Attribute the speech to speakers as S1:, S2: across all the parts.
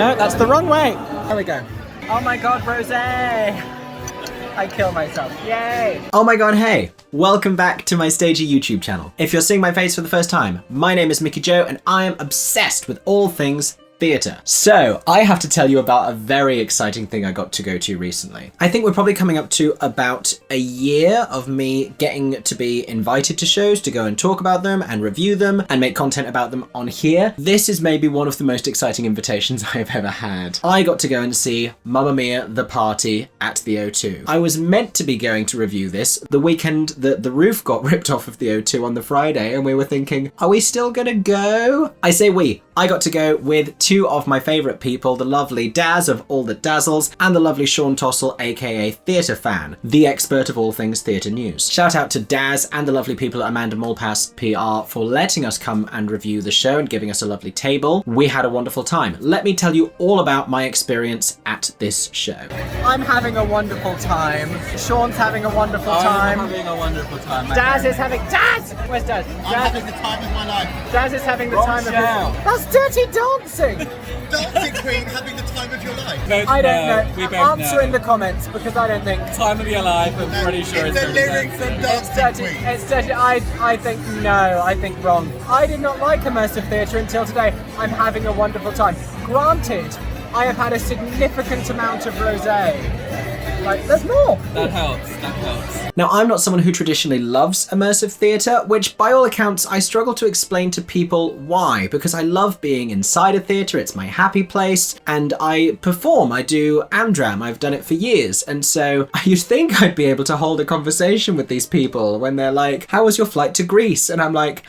S1: No, that's the wrong way. There we go. Oh my god, Rosé! I kill myself. Yay! Oh my god, hey! Welcome back to my Stagey YouTube channel. If you're seeing my face for the first time, my name is Mickey Joe and I am obsessed with all things theatre. So, I have to tell you about a very exciting thing I got to go to recently. I think we're probably coming up to about a year of me getting to be invited to shows to go and talk about them and review them and make content about them on here. This is maybe one of the most exciting invitations I have ever had. I got to go and see Mamma Mia! The Party at the O2. I was meant to be going to review this the weekend that the roof got ripped off of the O2 on the Friday, and we were thinking, are we still gonna go? I say we. I got to go with two of my favourite people, the lovely Daz of All That Dazzles and the lovely Sean Tossell, aka Theatre Fan, the expert of all things theatre news. Shout out to Daz and the lovely people at Amanda Malpass PR for letting us come and review the show and giving us a lovely table. We had a wonderful time. Let me tell you all about my experience at this show. I'm having a wonderful time. Sean's having a wonderful time.
S2: I'm having a wonderful time.
S1: Daz is having... Daz! Where's Daz?
S2: I'm having the time of my life.
S1: Daz is having the time of his... That's Dirty Dancing!
S2: Dancing Queen having the time of your life.
S3: No,
S1: I don't know.
S3: We both
S1: Answer
S3: know.
S1: in the comments because I don't think...
S3: Time of your life, I'm pretty sure it's
S2: the
S3: Dirty
S2: lyrics
S3: Dancing.
S2: of
S1: It's
S2: Dancing
S1: dirty.
S2: Queen.
S1: It's dirty. I think no. I think wrong. I did not like immersive theatre until today. I'm having a wonderful time. Granted, I have had a significant amount of rosé. Like, there's more.
S3: That helps, that helps.
S1: Now, I'm not someone who traditionally loves immersive theatre, which by all accounts, I struggle to explain to people why, because I love being inside a theatre, it's my happy place, and I perform, I do Amdram, I've done it for years, and so you'd think I'd be able to hold a conversation with these people when they're like, how was your flight to Greece? And I'm like,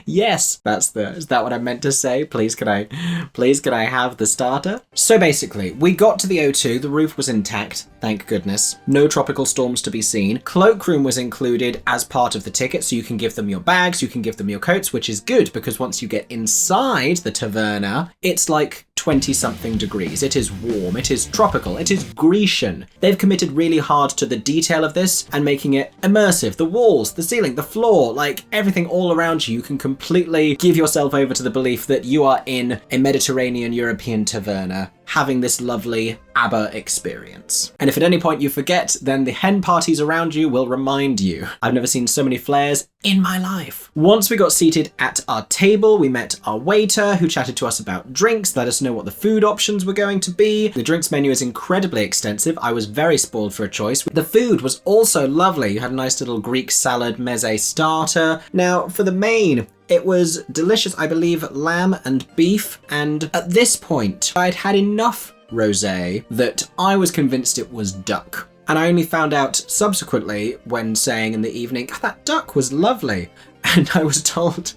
S1: yes, is that what I meant to say? Please can I have the starter? So basically, we got to the O2, the roof was intact, thank goodness. No tropical storms to be seen. Cloakroom was included as part of the ticket, so you can give them your bags, you can give them your coats, which is good because once you get inside the taverna, it's like 20-something degrees. It is warm, it is tropical, it is Grecian. They've committed really hard to the detail of this and making it immersive. The walls, the ceiling, the floor, like everything all around you, you can completely give yourself over to the belief that you are in a Mediterranean European taverna having this lovely ABBA experience. And if at any point you forget, then the hen parties around you will remind you. I've never seen so many flares in my life. Once we got seated at our table, we met our waiter who chatted to us about drinks, let us know what the food options were going to be. The drinks menu is incredibly extensive. I was very spoiled for a choice. The food was also lovely. You had a nice little Greek salad meze starter. Now, for the main, it was delicious, I believe, lamb and beef, and at this point, I'd had enough rosé that I was convinced it was duck. And I only found out subsequently when saying in the evening, oh, that duck was lovely. And I was told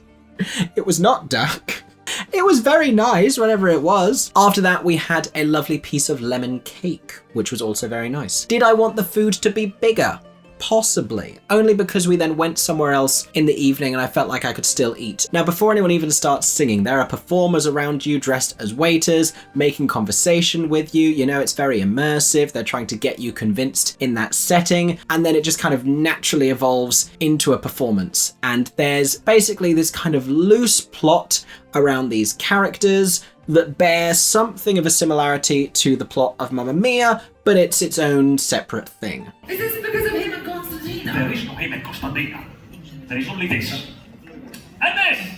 S1: it was not duck. It was very nice, whatever it was. After that, we had a lovely piece of lemon cake, which was also very nice. Did I want the food to be bigger? Possibly, only because we then went somewhere else in the evening and I felt like I could still eat. Now, before anyone even starts singing, there are performers around you dressed as waiters, making conversation with you. You know, it's very immersive. They're trying to get you convinced in that setting, and then it just kind of naturally evolves into a performance. And there's basically this kind of loose plot around these characters that bear something of a similarity to the plot of Mamma Mia, but it's its own separate thing.
S4: Is this because of him and Constantina?
S5: There is no him and Constantina. There is only this. And this!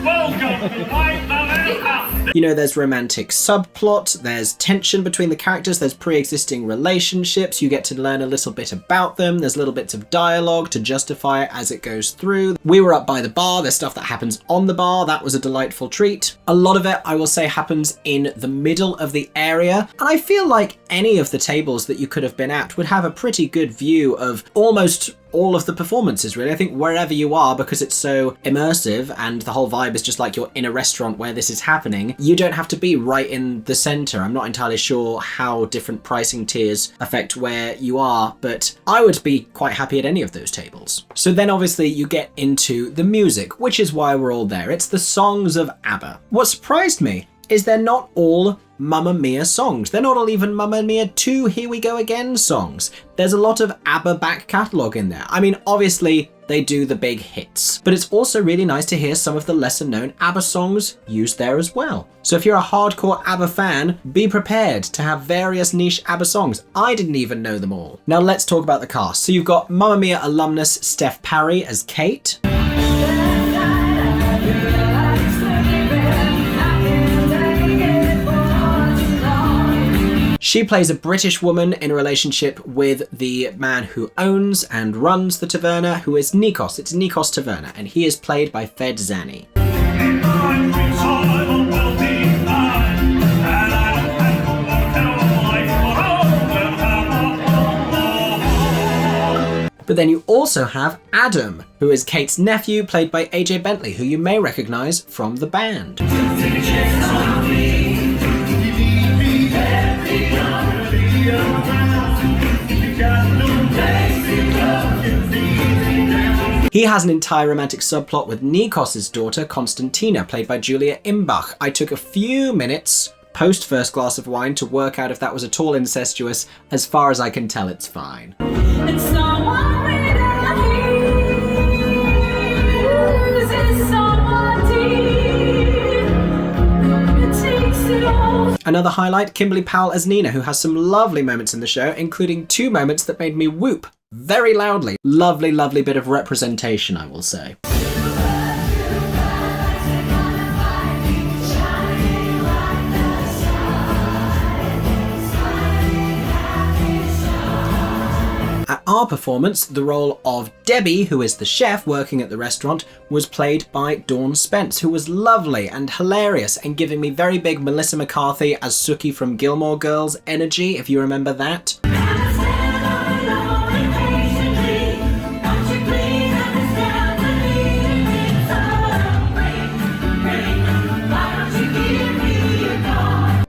S5: Welcome to my taverna!
S1: You know, there's romantic subplot, there's tension between the characters, there's pre-existing relationships, you get to learn a little bit about them, there's little bits of dialogue to justify it as it goes through. We were up by the bar, there's stuff that happens on the bar, that was a delightful treat. A lot of it, I will say, happens in the middle of the area, and I feel like any of the tables that you could have been at would have a pretty good view of almost all of the performances, really. I think wherever you are, because it's so immersive and the whole vibe is just like you're in a restaurant where this is happening, you don't have to be right in the center. I'm not entirely sure how different pricing tiers affect where you are, but I would be quite happy at any of those tables. So then obviously you get into the music, which is why we're all there. It's the songs of ABBA. What surprised me is they're not all Mamma Mia songs. They're not all even Mamma Mia 2 Here We Go Again songs. There's a lot of ABBA back catalogue in there. I mean, obviously, they do the big hits. But it's also really nice to hear some of the lesser known ABBA songs used there as well. So if you're a hardcore ABBA fan, be prepared to have various niche ABBA songs. I didn't even know them all. Now let's talk about the cast. So you've got Mamma Mia alumnus Steph Parry as Kate. She plays a British woman in a relationship with the man who owns and runs the taverna, who is Nikos. It's Nikos Taverna, and he is played by Fed Zani. But then you also have Adam, who is Kate's nephew, played by AJ Bentley, who you may recognise from the band. He has an entire romantic subplot with Nikos' daughter, Konstantina, played by Julia Imbach. I took a few minutes post first glass of wine to work out if that was at all incestuous. As far as I can tell, it's fine. Another highlight, Kimberly Powell as Nina, who has some lovely moments in the show, including 2 moments that made me whoop very loudly. Lovely, lovely bit of representation, I will say. At our performance, the role of Debbie, who is the chef working at the restaurant, was played by Dawn Spence, who was lovely and hilarious and giving me very big Melissa McCarthy as Sookie from Gilmore Girls energy, if you remember that.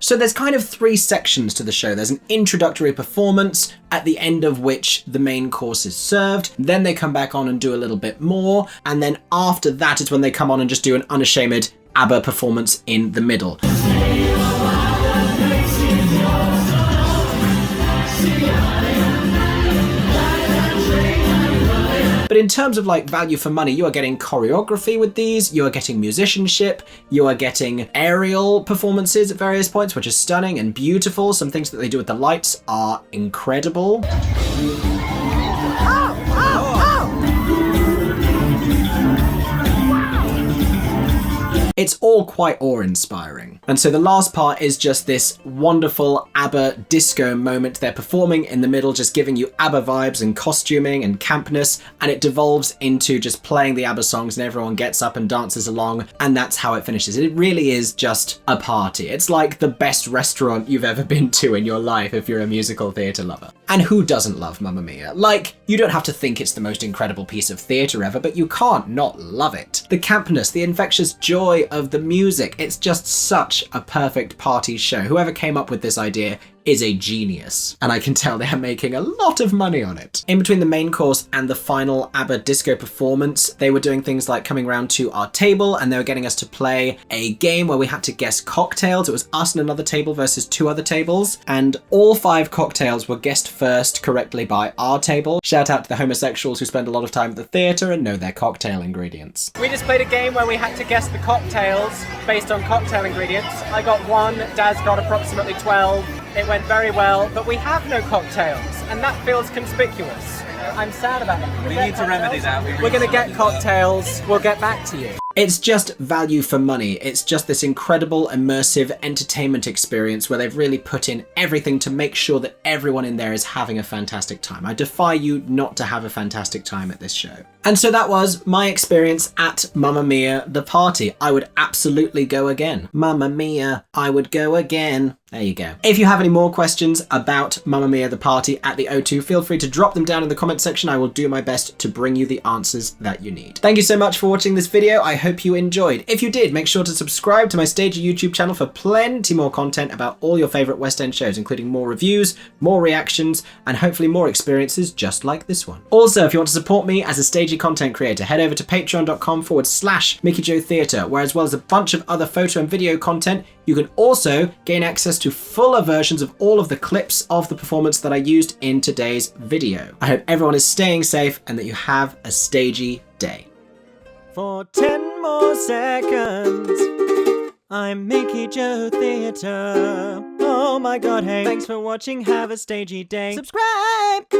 S1: So there's kind of 3 sections to the show. There's an introductory performance, at the end of which the main course is served. Then they come back on and do a little bit more. And then after that is when they come on and just do an unashamed ABBA performance in the middle. But in terms of like value for money, you are getting choreography with these, you are getting musicianship, you are getting aerial performances at various points, which is stunning and beautiful. Some things that they do with the lights are incredible. It's all quite awe-inspiring. And so the last part is just this wonderful ABBA disco moment. They're performing in the middle, just giving you ABBA vibes and costuming and campness, and it devolves into just playing the ABBA songs and everyone gets up and dances along, and that's how it finishes. It really is just a party. It's like the best restaurant you've ever been to in your life if you're a musical theatre lover. And who doesn't love Mamma Mia? Like, you don't have to think it's the most incredible piece of theatre ever, but you can't not love it. The campness, the infectious joy of the music, it's just such a perfect party show. Whoever came up with this idea is a genius, and I can tell they're making a lot of money on it. In between the main course and the final ABBA disco performance, they were doing things like coming round to our table and they were getting us to play a game where we had to guess cocktails. It was us and another table versus 2 other tables, and all 5 cocktails were guessed first correctly by our table. Shout out to the homosexuals who spend a lot of time at the theatre and know their cocktail ingredients. We just played a game where we had to guess the cocktails based on cocktail ingredients. I got 1, Daz got approximately 12. It went very well, but we have no cocktails, and that feels conspicuous. I'm sad about that.
S3: We need to remedy that.
S1: We're going to get cocktails. We'll get back to you. It's just value for money. It's just this incredible, immersive entertainment experience where they've really put in everything to make sure that everyone in there is having a fantastic time. I defy you not to have a fantastic time at this show. And so that was my experience at Mamma Mia, the party. I would absolutely go again. Mamma Mia, I would go again. There you go. If you have any more questions about Mamma Mia, the party at the O2, feel free to drop them down in the comment section. I will do my best to bring you the answers that you need. Thank you so much for watching this video. I hope you enjoyed. If you did, make sure to subscribe to my Stagey YouTube channel for plenty more content about all your favourite West End shows, including more reviews, more reactions, and hopefully more experiences just like this one. Also, if you want to support me as a Stagey content creator, head over to patreon.com/MickeyJoeTheatre, where as well as a bunch of other photo and video content, you can also gain access to fuller versions of all of the clips of the performance that I used in today's video. I hope everyone is staying safe and that you have a stagey day.
S6: For 10 more seconds, I'm Mickey Joe Theatre. Oh my god, hey, thanks for watching, have a stagey day. Subscribe!